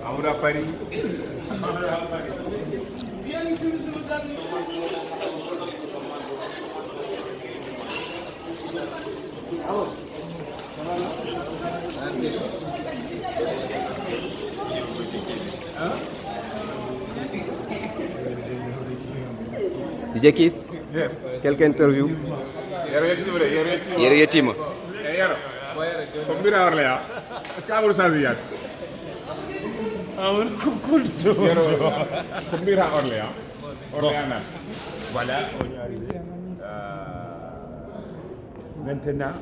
Amadou Paris. DJ Kiss. Yes. Quelques interviews. Yoro yetima. Yoro. Kombira Orléans. Est-ce que Amadou Sanziat? Amadou Kokulto. Yoro. Kombira Orléans. Orléans. Voilà, on est arrivé. Maintenant,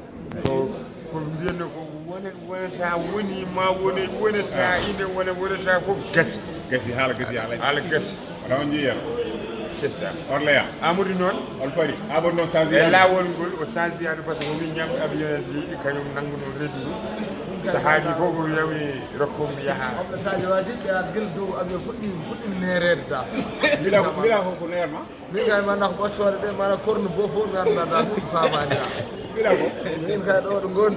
comme bien wonata woni ma wonata inde wonata fof gasi hala gasi wala on jiya c'est ça Orléans Amadou non on pari Amadou non sans ziyaade lawol ngol o sans ziyaade parce que mi ñam avion li kanyum nanguno reddu sahaaji fof o yawi rokkom yaha saji wajibe a gel do avion fuddi nerede da bila ko nerma mi gay ma nak boccore be mara kornu bo fo mi anda da dum famani bila ko min ka do ngon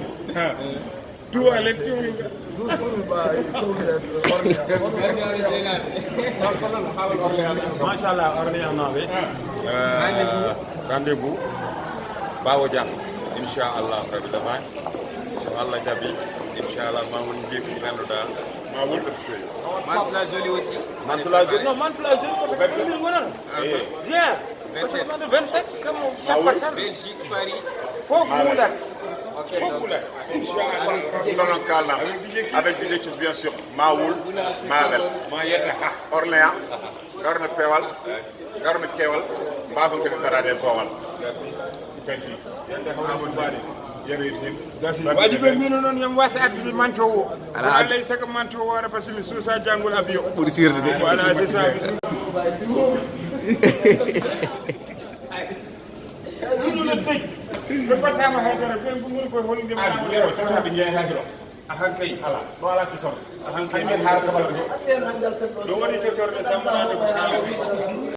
tout à lecture tout sur ba Machallah Orléans nabe rendez-vous bawo jam inshallah rabbi dama so Allah jabi inshallah ma won bi ko ganduda ma won to sey Mantula Jolie aussi Mantula Jolie non Mantula Jolie parce que c'est wona bien 27 comme Chapatal Belgique Paris fofu mu dak Inch'Allah, avec DJ Kiss bien sûr, Maoul, Mabel, Orléans, Garne Pewal, Garne Kewal, Bafon que tu as Powal. Wajibe mino non yam wasa addi manto wo ala lay saka manto wo ara parce que susa jangul abiyo pour sirde de voilà c'est ça ñu la tej be batama haydara be ngul ko holli dem yero tata be nyaay hakilo ahan kay ala wala ci tom ahan kay ngeen har sabal do wadi to torde samana de ko